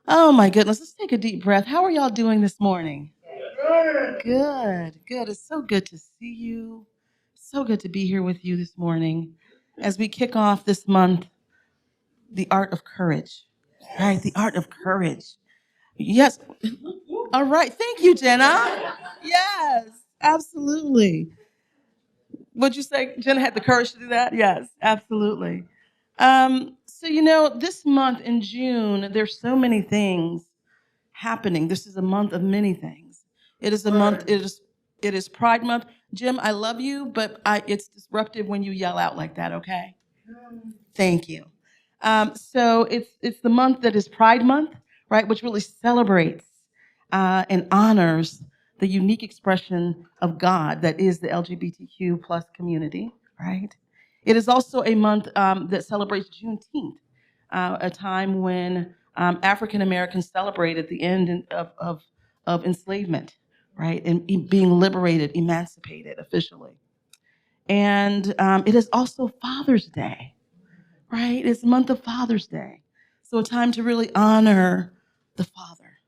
Oh my goodness, let's take a deep breath. How are y'all doing this morning? Good, good. It's so good to see you. So good to be here with you this morning as we kick off this month, the art of courage. Right, the art of courage. Yes. All right. Thank you, Jenna. Yes, absolutely. Would you say Jenna had the courage to do that? Yes, absolutely. This month in June, there's so many things happening. This is a month of many things. It is a month. It is Pride Month. Jim, I love you, but it's disruptive when you yell out like that. Okay. Thank you. So it's the month that is Pride Month, right? Which really celebrates and honors the unique expression of God that is the LGBTQ plus community, right? It is also a month that celebrates Juneteenth, a time when African Americans celebrated the end of enslavement, right? And being liberated, emancipated officially. And it is also Father's Day, right? It's the month of Father's Day. So a time to really honor the father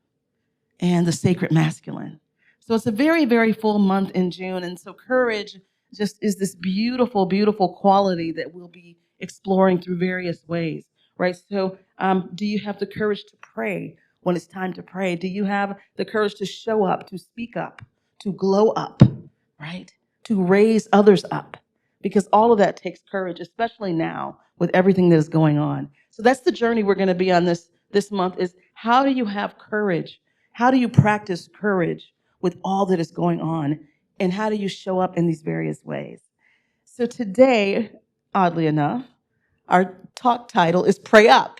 and the sacred masculine. So it's a very, very full month in June. And so courage just is this beautiful, beautiful quality that we'll be exploring through various ways, right? So do you have the courage to pray when it's time to pray? Do you have the courage to show up, to speak up, to glow up, right? To raise others up? Because all of that takes courage, especially now with everything that is going on. So that's the journey we're going to be on this month is how do you have courage? How do you practice courage with all that is going on? And how do you show up in these various ways? So today, oddly enough, our talk title is Pray Up.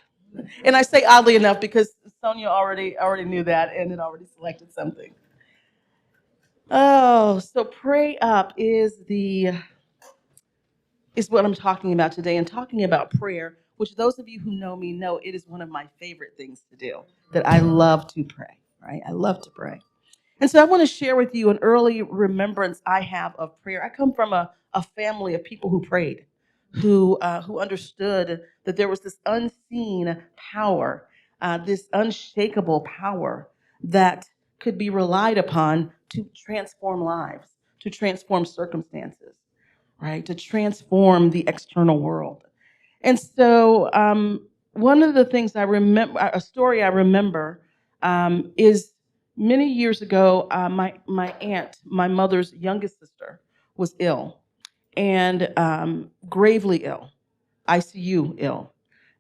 And I say oddly enough because Sonia already knew that and had already selected something. Oh, so Pray Up is what I'm talking about today, and talking about prayer, which those of you who know me know it is one of my favorite things to do, that I love to pray, right? I love to pray. And so I want to share with you an early remembrance I have of prayer. I come from a family of people who prayed, who understood that there was this unseen power, this unshakable power that could be relied upon to transform lives, to transform circumstances, right? To transform the external world. And so one of the things I remember, a story I remember, is many years ago, my aunt, my mother's youngest sister, was ill and gravely ill, ICU ill.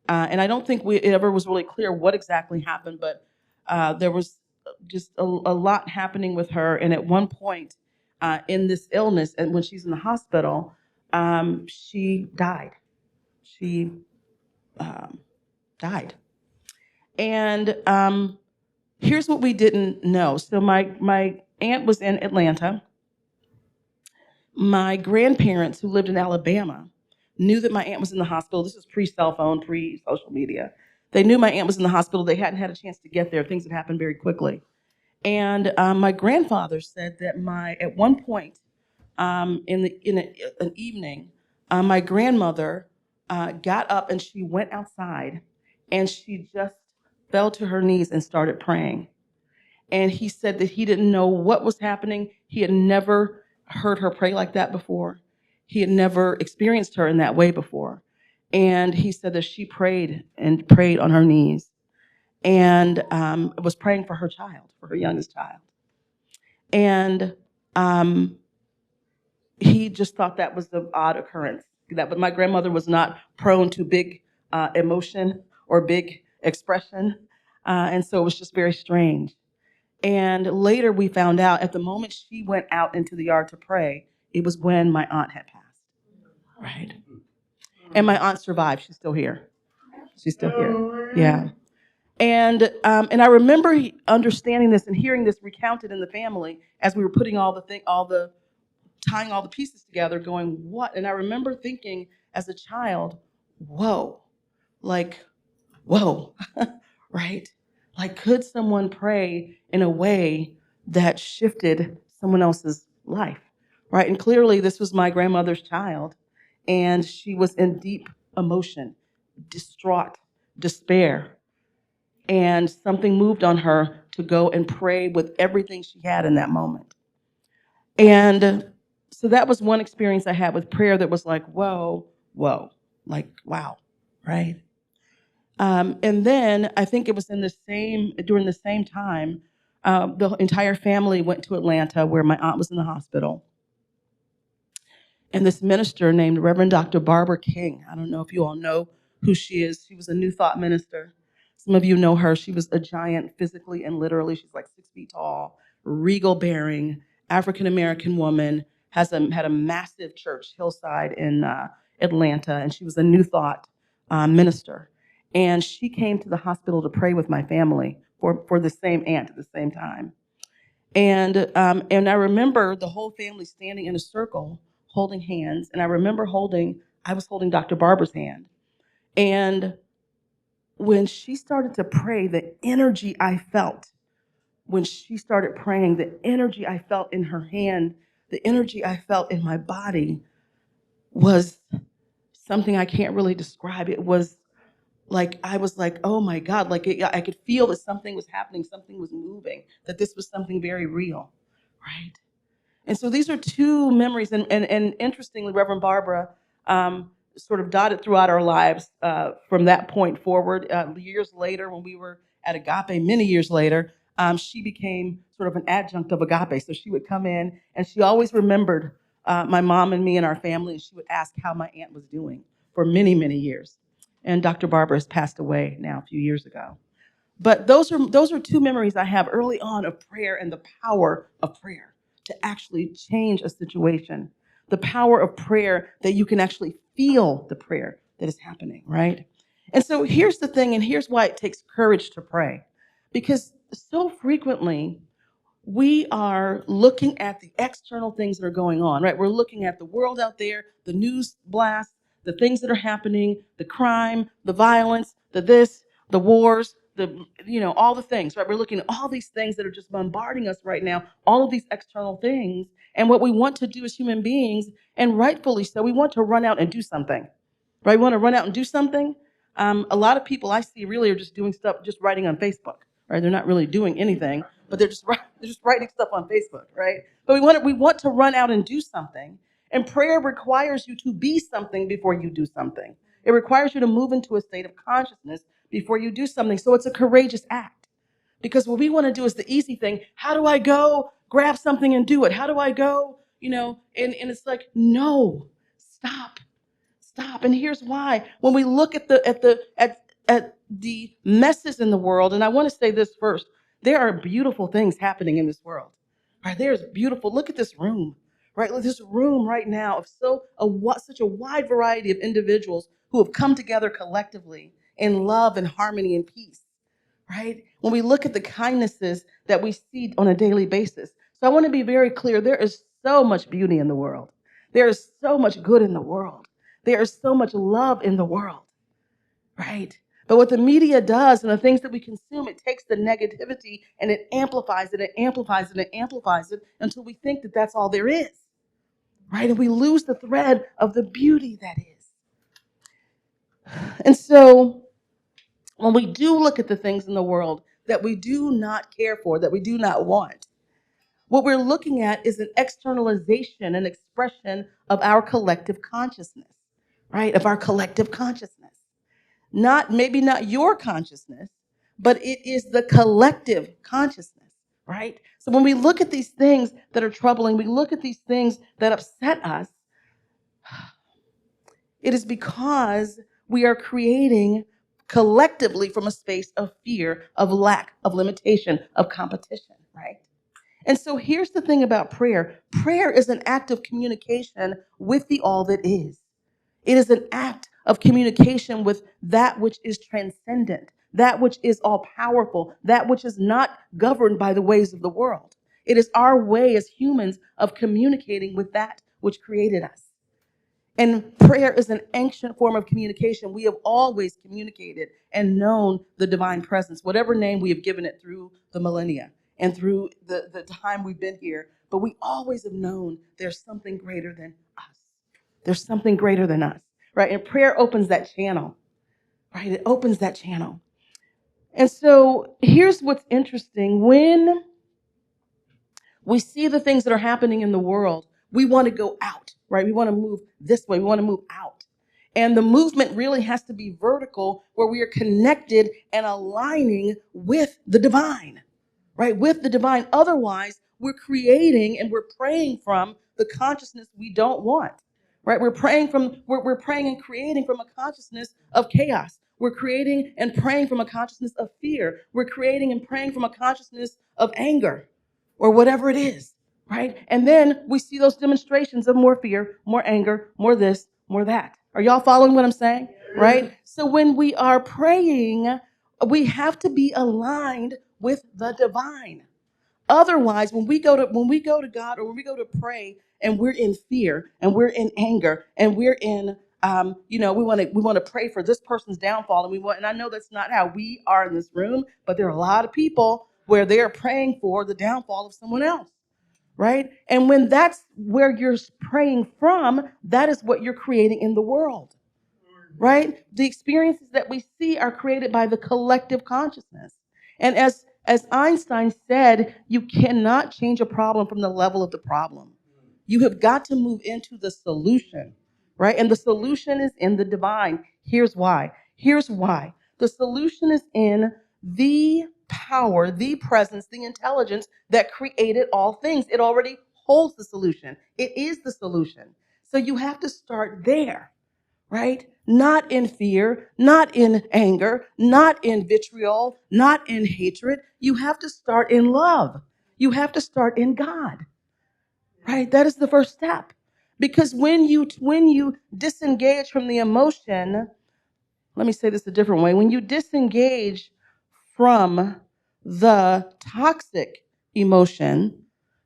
And I don't think it ever was really clear what exactly happened, but there was just a lot happening with her. And at one point in this illness, and when she's in the hospital, she died. She um, died. And here's what we didn't know. So my aunt was in Atlanta. My grandparents, who lived in Alabama, knew that my aunt was in the hospital. This is pre-cell phone, pre-social media. They knew my aunt was in the hospital. They hadn't had a chance to get there. Things had happened very quickly. And my grandfather said that at one point in an evening, my grandmother got up and she went outside and she just fell to her knees and started praying. And he said that he didn't know what was happening. He had never heard her pray like that before. He had never experienced her in that way before. And he said that she prayed and prayed on her knees and was praying for her child, for her youngest child. And he just thought that was the odd occurrence. But my grandmother was not prone to big emotion or big expression. And so it was just very strange. And later we found out at the moment she went out into the yard to pray, it was when my aunt had passed. Right. And my aunt survived. She's still here. She's still here. Yeah. And I remember understanding this and hearing this recounted in the family as we were putting tying all the pieces together, going, what? And I remember thinking as a child, whoa, like, whoa, right? Like, could someone pray in a way that shifted someone else's life, right? And clearly, this was my grandmother's child, and she was in deep emotion, distraught, despair. and something moved on her to go and pray with everything she had in that moment. And so that was one experience I had with prayer that was like, whoa, whoa, like, wow, right? And then I think it was during the same time, the entire family went to Atlanta where my aunt was in the hospital. And this minister named Reverend Dr. Barbara King, I don't know if you all know who she is. She was a New Thought minister. Some of you know her. She was a giant physically and literally. She's like 6 feet tall, regal bearing, African American woman, had a massive church, Hillside in Atlanta, and she was a New Thought minister. And she came to the hospital to pray with my family for the same aunt at the same time. And I remember the whole family standing in a circle, holding hands. And I remember I was holding Dr. Barbara's hand. And when she started to pray, the energy I felt when she started praying, the energy I felt in her hand, the energy I felt in my body was something I can't really describe. It was like, I was like, oh my God, I could feel that something was happening, something was moving, that this was something very real, right? And so these are two memories. And interestingly, Reverend Barbara sort of dotted throughout our lives from that point forward. Years later, when we were at Agape, many years later, she became sort of an adjunct of Agape. So she would come in, and she always remembered my mom and me and our family, and she would ask how my aunt was doing for many, many years. And Dr. Barbara has passed away now a few years ago. But those are two memories I have early on of prayer and the power of prayer to actually change a situation. The power of prayer that you can actually feel the prayer that is happening, right? And so here's the thing, and here's why it takes courage to pray. Because so frequently we are looking at the external things that are going on, right? We're looking at the world out there, the news blast, the things that are happening, the crime, the violence, the this, the wars, all the things, right? We're looking at all these things that are just bombarding us right now, all of these external things. And what we want to do as human beings, and rightfully so, we want to run out and do something, right? We want to run out and do something. A lot of people I see really are just doing stuff, just writing on Facebook, right? They're not really doing anything, but they're just writing stuff on Facebook, right? But we want to run out and do something. And prayer requires you to be something before you do something. It requires you to move into a state of consciousness before you do something. So it's a courageous act. Because what we want to do is the easy thing. How do I go grab something and do it? How do I go, and it's like, no, stop. Stop. And here's why. When we look at the messes in the world, and I want to say this first, there are beautiful things happening in this world. Right? There's beautiful. Look at this room. Right? This room right now of such a wide variety of individuals who have come together collectively in love and harmony and peace. Right? When we look at the kindnesses that we see on a daily basis. So I want to be very clear. There is so much beauty in the world. There is so much good in the world. There is so much love in the world, right? But what the media does and the things that we consume, it takes the negativity and it amplifies it, it amplifies it, it amplifies it until we think that that's all there is, right? And we lose the thread of the beauty that is. And so when we do look at the things in the world that we do not care for, that we do not want, what we're looking at is an externalization, an expression of our collective consciousness, right? Of our collective consciousness. Maybe not your consciousness, but it is the collective consciousness, right? So when we look at these things that are troubling, we look at these things that upset us, it is because we are creating collectively from a space of fear, of lack, of limitation, of competition, right? And so here's the thing about prayer. Prayer is an act of communication with the all that is. It is an act of communication with that which is transcendent, that which is all powerful, that which is not governed by the ways of the world. It is our way as humans of communicating with that which created us. And prayer is an ancient form of communication. We have always communicated and known the divine presence, whatever name we have given it through the millennia and through the time we've been here. But we always have known there's something greater than us. There's something greater than us, right? And prayer opens that channel, right? It opens that channel. And so here's what's interesting. When we see the things that are happening in the world, we want to go out, right? We want to move this way. We want to move out. And the movement really has to be vertical, where we are connected and aligning with the divine, right? With the divine. Otherwise, we're creating and we're praying from the consciousness we don't want, right? We're praying and creating from a consciousness of chaos. We're creating and praying from a consciousness of fear. We're creating and praying from a consciousness of anger or whatever it is, right? And then we see those demonstrations of more fear, more anger, more this, more that. Are y'all following what I'm saying? Right? So when we are praying, we have to be aligned with the divine. Otherwise, when we go to God, or when we go to pray and we're in fear and we're in anger and we're in we want to pray for this person's downfall, and I know that's not how we are in this room, but there are a lot of people where they're praying for the downfall of someone else, right? And when that's where you're praying from, that is what you're creating in the world, right? The experiences that we see are created by the collective consciousness. And as Einstein said, you cannot change a problem from the level of the problem. You have got to move into the solution, right? And the solution is in the divine. Here's why. Here's why. The solution is in the power, the presence, the intelligence that created all things. It already holds the solution. It is the solution. So you have to start there, right? Not in fear, not in anger, not in vitriol, not in hatred. You have to start in love. You have to start in God, right? That is the first step. Because when you disengage from the emotion, let me say this a different way. When you disengage from the toxic emotion,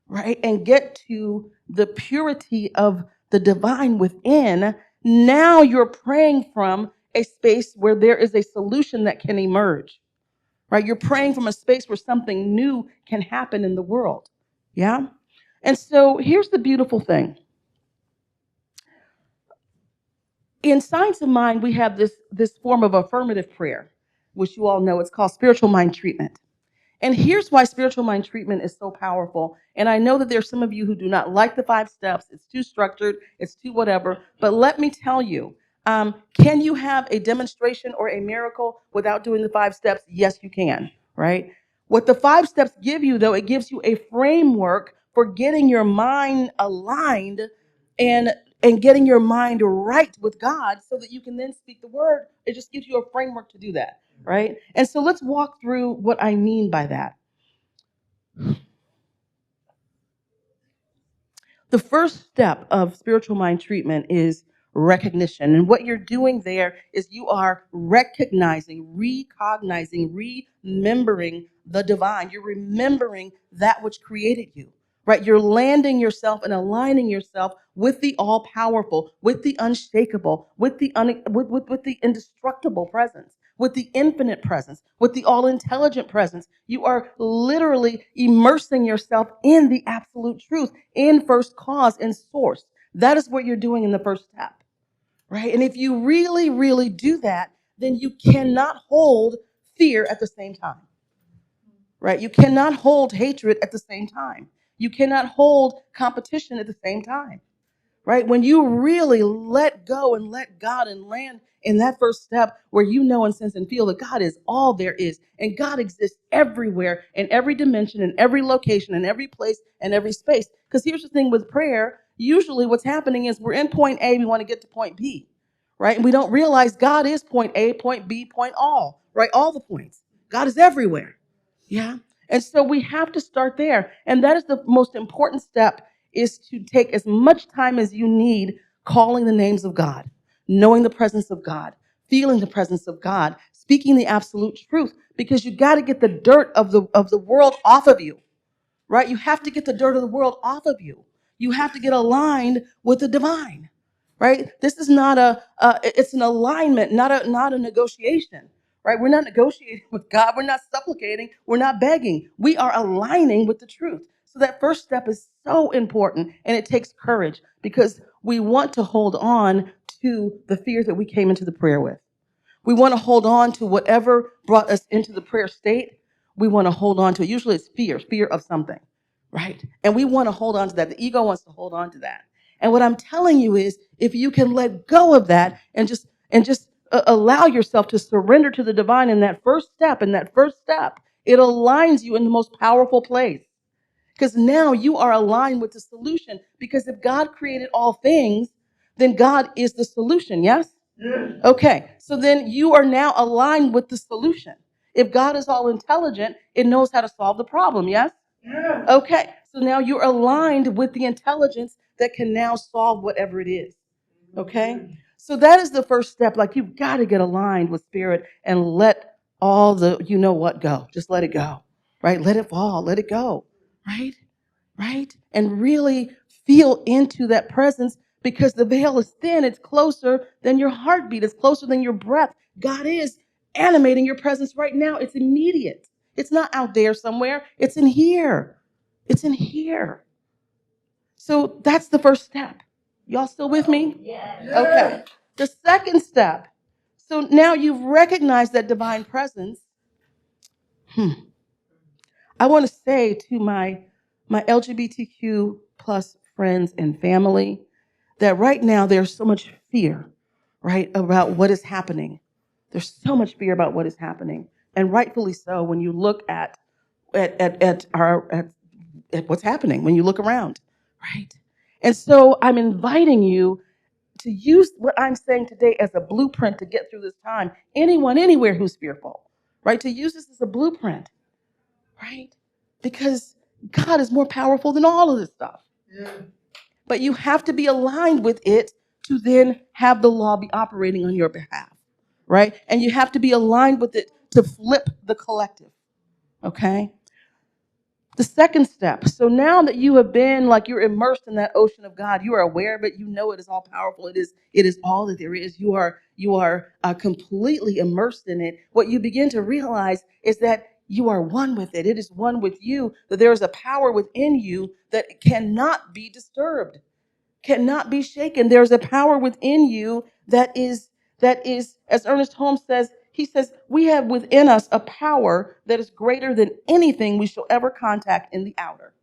right, and get to the purity of the divine within, now you're praying from a space where there is a solution that can emerge, right? You're praying from a space where something new can happen in the world. Yeah? And so here's the beautiful thing. In Science of Mind, we have this form of affirmative prayer, which you all know. It's called spiritual mind treatment. And here's why spiritual mind treatment is so powerful. And I know that there's some of you who do not like the 5 steps. It's too structured. It's too whatever. But let me tell you, can you have a demonstration or a miracle without doing the 5 steps? Yes, you can, right? What the 5 steps give you, though, it gives you a framework for getting your mind aligned and getting your mind right with God so that you can then speak the word. It just gives you a framework to do that, right? And so let's walk through what I mean by that. The first step of spiritual mind treatment is recognition. And what you're doing there is you are recognizing, remembering the divine. You're remembering that which created you, right? You're landing yourself and aligning yourself with the all powerful, with the unshakable, with the indestructible presence, with the infinite presence, with the all intelligent presence. You are literally immersing yourself in the absolute truth, in first cause and source. That is what you're doing in the first step, right? And if you really, really do that, then you cannot hold fear at the same time, right? You cannot hold hatred at the same time. You cannot hold competition at the same time, right? When you really let go and let God and land in that first step where you know and sense and feel that God is all there is, and God exists everywhere, in every dimension, in every location, in every place, and every space. Because here's the thing with prayer, usually what's happening is we're in point A, we want to get to point B, right? And we don't realize God is point A, point B, point all, right? All the points. God is everywhere. Yeah. And so we have to start there. And that is the most important step, is to take as much time as you need calling the names of God, knowing the presence of God, feeling the presence of God, speaking the absolute truth, because you got to get the dirt of the world off of you, right? You have to get the dirt of the world off of you. You have to get aligned with the divine, right? This is not it's an alignment, not a negotiation, right? We're not negotiating with God. We're not supplicating. We're not begging. We are aligning with the truth. So that first step is so important, and it takes courage, because we want to hold on to the fear that we came into the prayer with. We want to hold on to whatever brought us into the prayer state. We want to hold on to it. Usually it's fear of something, right? And we want to hold on to that. The ego wants to hold on to that. And what I'm telling you is, if you can let go of that and just allow yourself to surrender to the divine in that first step, it aligns you in the most powerful place. Because now you are aligned with the solution. Because if God created all things, then God is the solution, yes? Okay, so then you are now aligned with the solution. If God is all intelligent, it knows how to solve the problem, yes? Okay, so now you're aligned with the intelligence that can now solve whatever it is. Okay? So that is the first step. Like, you've got to get aligned with spirit and let all the you know what go. Just let it go. Right? Let it fall. Let it go. Right? Right? And really feel into that presence, because the veil is thin. It's closer than your heartbeat. It's closer than your breath. God is animating your presence right now. It's immediate. It's not out there somewhere. It's in here. It's in here. So that's the first step. Y'all still with me? Yes. Okay. The second step. So now you've recognized that divine presence. I want to say to my LGBTQ plus friends and family that right now there's so much fear, right, about what is happening. There's so much fear about what is happening, and rightfully so. When you look at what's happening, when you look around, right? And so I'm inviting you to use what I'm saying today as a blueprint to get through this time. Anyone, anywhere who's fearful, right? To use this as a blueprint, right? Because God is more powerful than all of this stuff. Yeah. But you have to be aligned with it to then have the law be operating on your behalf, right? And you have to be aligned with it to flip the collective, okay? The second step. So now that you have been, like, you're immersed in that ocean of God, you are aware of it. You know it is all powerful. It is all that there is. You are completely immersed in it. What you begin to realize is that you are one with it. It is one with you. That there is a power within you that cannot be disturbed, cannot be shaken. There's a power within you that is, as Ernest Holmes says, he says, we have within us a power that is greater than anything we shall ever contact in the outer.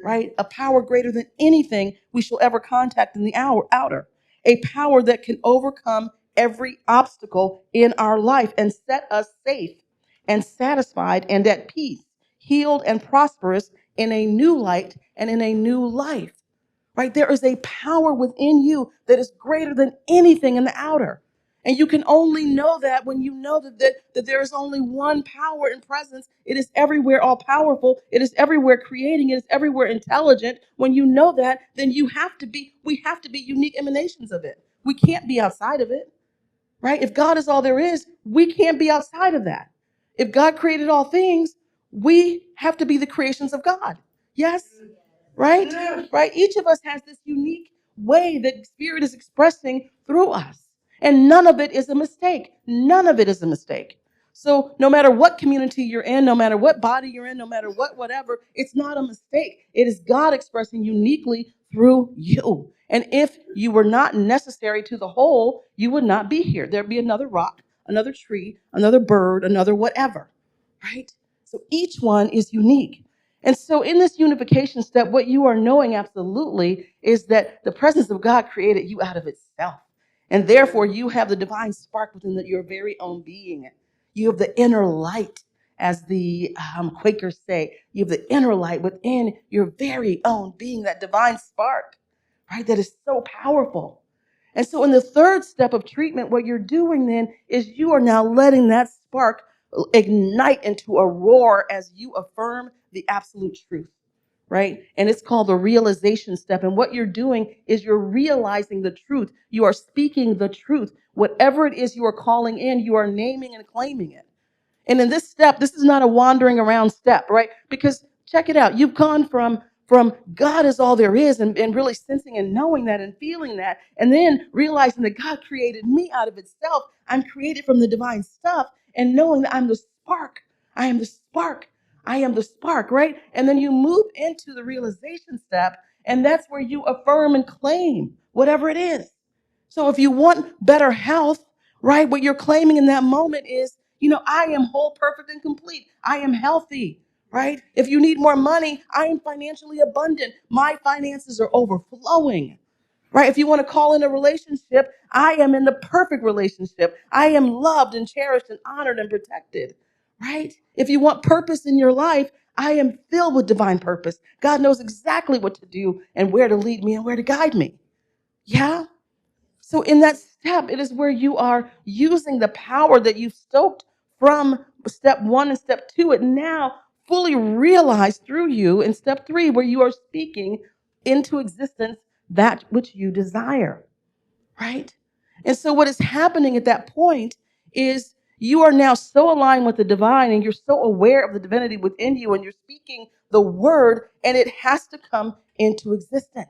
Right? A power greater than anything we shall ever contact in the outer. A power that can overcome every obstacle in our life and set us safe and satisfied and at peace, healed and prosperous in a new light and in a new life. Right? There is a power within you that is greater than anything in the outer. And you can only know that when you know that there is only one power and presence. It is everywhere all powerful. It is everywhere creating. It is everywhere intelligent. When you know that, then we have to be unique emanations of it. We can't be outside of it, right? If God is all there is, we can't be outside of that. If God created all things, we have to be the creations of God. Yes? Right? Right? Each of us has this unique way that Spirit is expressing through us. And none of it is a mistake. None of it is a mistake. So no matter what community you're in, no matter what body you're in, no matter whatever, it's not a mistake. It is God expressing uniquely through you. And if you were not necessary to the whole, you would not be here. There'd be another rock, another tree, another bird, another whatever. Right? So each one is unique. And so in this unification step, what you are knowing absolutely is that the presence of God created you out of itself. And therefore, you have the divine spark within your very own being. You have the inner light, as the Quakers say. You have the inner light within your very own being, that divine spark, right? That is so powerful. And so in the third step of treatment, what you're doing then is you are now letting that spark ignite into a roar as you affirm the absolute truth, right? And it's called the realization step. And what you're doing is you're realizing the truth. You are speaking the truth. Whatever it is you are calling in, you are naming and claiming it. And in this step, this is not a wandering around step, right? Because check it out. You've gone from God is all there is and really sensing and knowing that and feeling that, and then realizing that God created me out of itself. I'm created from the divine stuff, and knowing that I'm the spark. I am the spark. I am the spark, right? And then you move into the realization step, and that's where you affirm and claim whatever it is. So if you want better health, right? What you're claiming in that moment is, I am whole, perfect, and complete. I am healthy, right? If you need more money, I am financially abundant. My finances are overflowing, right? If you want to call in a relationship, I am in the perfect relationship. I am loved and cherished and honored and protected, right? If you want purpose in your life, I am filled with divine purpose. God knows exactly what to do and where to lead me and where to guide me. Yeah? So in that step, it is where you are using the power that you've stoked from step 1 and step 2, it now fully realized through you in step 3, where you are speaking into existence that which you desire, right? And so what is happening at that point is you are now so aligned with the divine and you're so aware of the divinity within you and you're speaking the word and it has to come into existence,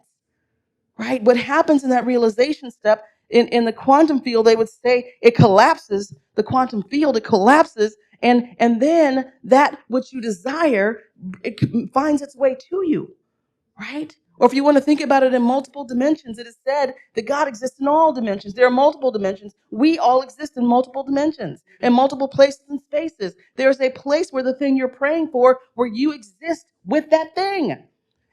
right? What happens in that realization step in the quantum field, they would say it collapses, the quantum field, it collapses, and then that which you desire, it finds its way to you, right? Or if you want to think about it in multiple dimensions, it is said that God exists in all dimensions. There are multiple dimensions. We all exist in multiple dimensions, in multiple places and spaces. There's a place where the thing you're praying for, where you exist with that thing.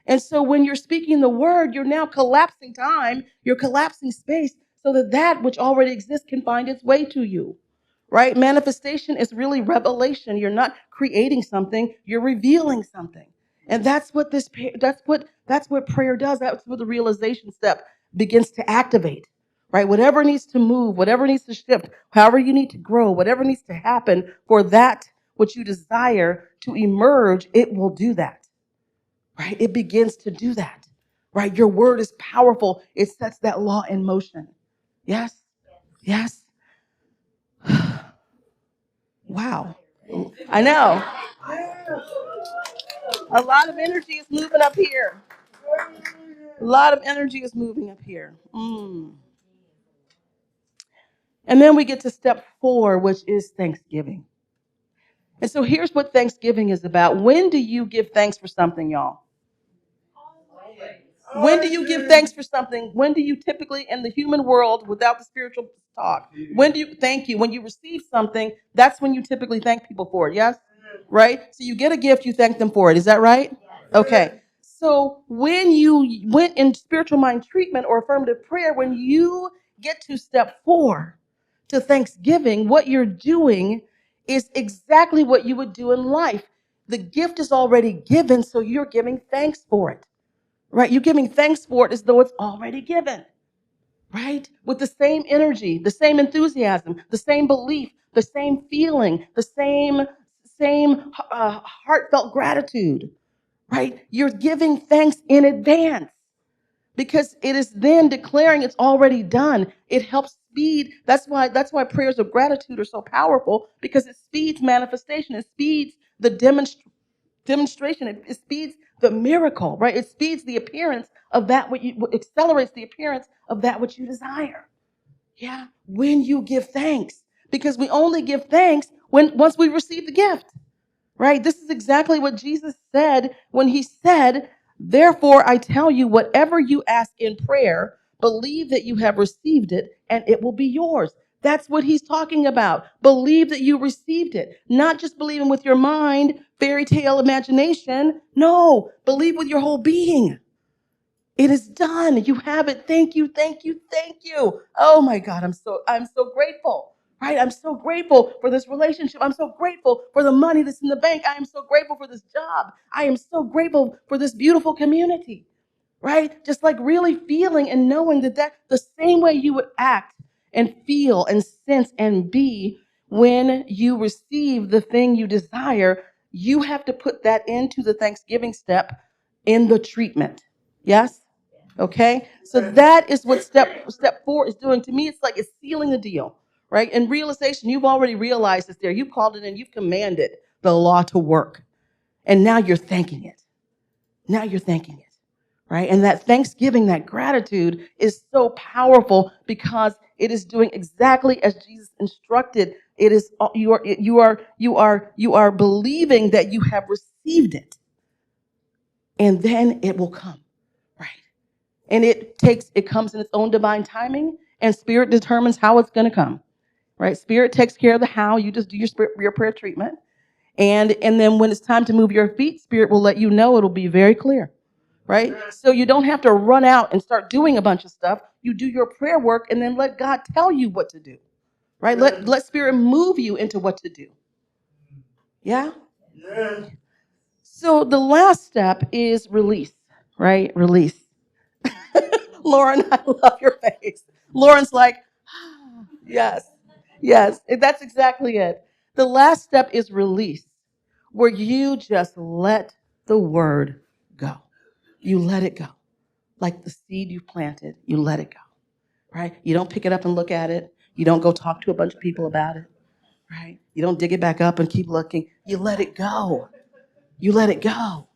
And so when you're speaking the word, you're now collapsing time, you're collapsing space so that that which already exists can find its way to you, right? Manifestation is really revelation. You're not creating something, you're revealing something. And that's what prayer does. That's what the realization step begins to activate, right? Whatever needs to move, whatever needs to shift, however you need to grow, whatever needs to happen for that which you desire to emerge, it will do that, right? It begins to do that, right? Your word is powerful. It sets that law in motion. Yes? Yes? Wow. I know. A lot of energy is moving up here. A lot of energy is moving up here. And then we get to step 4, which is Thanksgiving. And so here's what Thanksgiving is about. When do you give thanks for something, y'all? When do you give thanks for something? When do you typically, in the human world, without the spiritual talk, when do you thank you? When you receive something, that's when you typically thank people for it, yes? Right? So you get a gift, you thank them for it. Is that right? Okay. So when you went in spiritual mind treatment or affirmative prayer, when you get to step 4, to Thanksgiving, what you're doing is exactly what you would do in life. The gift is already given, so you're giving thanks for it. Right? You're giving thanks for it as though it's already given, right? With the same energy, the same enthusiasm, the same belief, the same feeling, the same heartfelt gratitude, right? You're giving thanks in advance because it is then declaring it's already done. It helps speed. That's why prayers of gratitude are so powerful, because it speeds manifestation. It speeds the demonstration. It speeds the miracle, right? It speeds the appearance of that what you accelerates the appearance of that which you desire. Yeah, when you give thanks, because we only give thanks when once we receive the gift, right? This is exactly what Jesus said when he said, "Therefore I tell you, whatever you ask in prayer, believe that you have received it, and it will be yours." That's what he's talking about. Believe that you received it. Not just believing with your mind, fairy tale imagination. No, believe with your whole being. It is done. You have it. Thank you, thank you, thank you. Oh my God, I'm so grateful. Right? I'm so grateful for this relationship. I'm so grateful for the money that's in the bank. I am so grateful for this job. I am so grateful for this beautiful community. Right? Just like really feeling and knowing that the same way you would act and feel and sense and be when you receive the thing you desire, you have to put that into the Thanksgiving step in the treatment. Yes? Okay? So that is what step 4 is doing. To me, it's like it's sealing the deal. Right? In realization, you've already realized it's there. You've called it in, you've commanded the law to work. And now you're thanking it. Now you're thanking it. Right? And that thanksgiving, that gratitude is so powerful because it is doing exactly as Jesus instructed. It is you are believing that you have received it, and then it will come. Right? And it comes in its own divine timing, and spirit determines how it's going to come. right? Spirit takes care of the how. You just do your prayer treatment. And then when it's time to move your feet, Spirit will let you know. It'll be very clear, right? So you don't have to run out and start doing a bunch of stuff. You do your prayer work and then let God tell you what to do, right? Let Spirit move you into what to do. Yeah? Yeah. So the last step is release, right? Release. Lauren, I love your face. Lauren's like, yes, yes, that's exactly it. The last step is release, where you just let the word go. You let it go. Like the seed you planted, you let it go, right? You don't pick it up and look at it. You don't go talk to a bunch of people about it, right? You don't dig it back up and keep looking. You let it go. You let it go,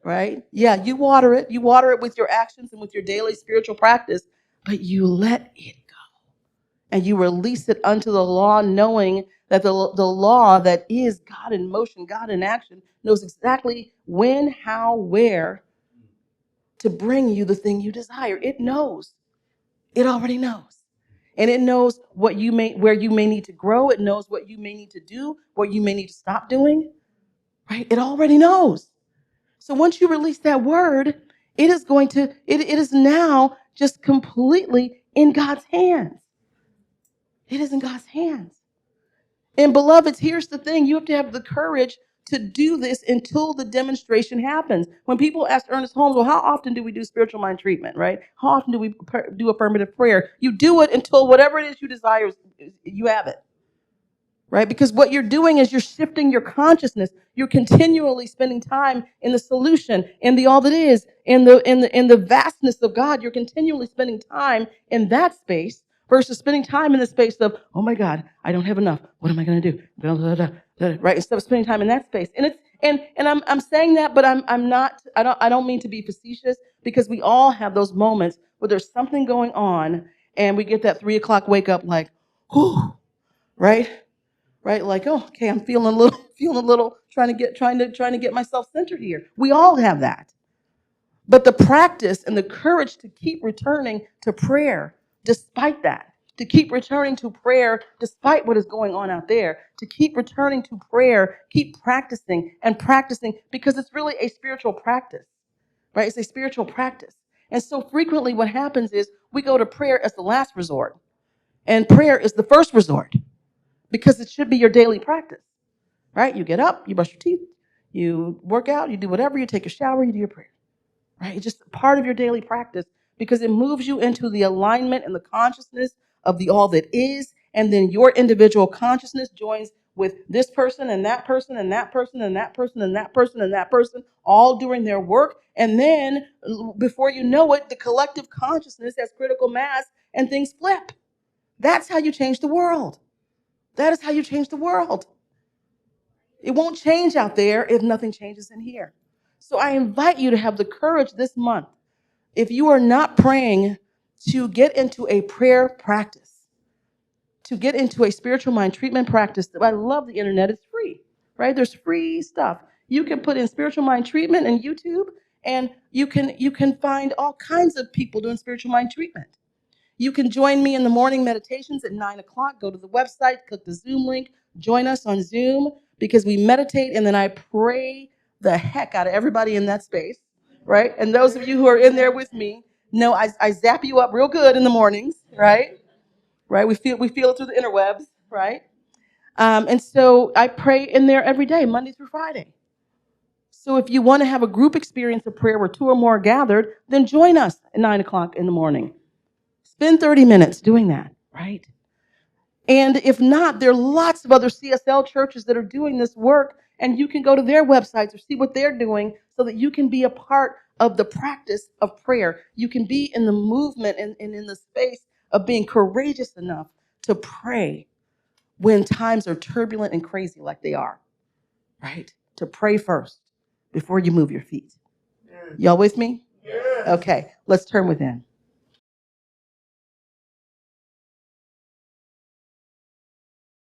right? Yeah, you water it. You water it with your actions and with your daily spiritual practice, but you let it go. And you release it unto the law, knowing that the law that is God in motion, God in action, knows exactly when, how, where to bring you the thing you desire. It knows. It already knows. And it knows where you may need to grow. It knows what you may need to do, what you may need to stop doing, right? It already knows. So once you release that word, it is now just completely in God's hands. It is in God's hands. And beloveds, here's the thing. You have to have the courage to do this until the demonstration happens. When people ask Ernest Holmes, well, how often do we do spiritual mind treatment, right? How often do we do affirmative prayer? You do it until whatever it is you desire, you have it. Right? Because what you're doing is you're shifting your consciousness. You're continually spending time in the solution, in the all that is, in the vastness of God. You're continually spending time in that space versus spending time in the space of, oh my God, I don't have enough. What am I going to do? Right? Instead of spending time in that space. And I'm saying that, but I don't mean to be facetious, because we all have those moments where there's something going on and we get that 3:00 wake up like, whew, right? Right? Like, oh, okay, I'm feeling a little, trying to get myself centered here. We all have that. But the practice and the courage to keep returning to prayer despite that, to keep returning to prayer despite what is going on out there, to keep returning to prayer, keep practicing and practicing, because it's really a spiritual practice, right? It's a spiritual practice. And so frequently what happens is we go to prayer as the last resort, and prayer is the first resort, because it should be your daily practice, right? You get up, you brush your teeth, you work out, you do whatever, you take a shower, you do your prayer, right? It's just part of your daily practice, because it moves you into the alignment and the consciousness of the all that is, and then your individual consciousness joins with this person and that person and that person and that person and that person and that person, all doing their work. And then before you know it, the collective consciousness has critical mass and things flip. That's how you change the world. That is how you change the world. It won't change out there if nothing changes in here. So I invite you to have the courage this month, if you are not praying, to get into a prayer practice, to get into a spiritual mind treatment practice. I love the internet. It's free, right? There's free stuff. You can put in spiritual mind treatment in YouTube, and you can find all kinds of people doing spiritual mind treatment. You can join me in the morning meditations at 9:00. Go to the website, click the Zoom link, join us on Zoom, because we meditate and then I pray the heck out of everybody in that space, right? And those of you who are in there with me know I zap you up real good in the mornings, right? Right? We feel it through the interwebs, right? And so I pray in there every day, Monday through Friday. So if you want to have a group experience of prayer where 2 or more are gathered, then join us at 9:00 in the morning. Spend 30 minutes doing that, right? And if not, there are lots of other CSL churches that are doing this work, and you can go to their websites or see what they're doing so that you can be a part of the practice of prayer. You can be in the movement and in the space of being courageous enough to pray when times are turbulent and crazy like they are, right? To pray first before you move your feet. Y'all with me? Okay, let's turn within.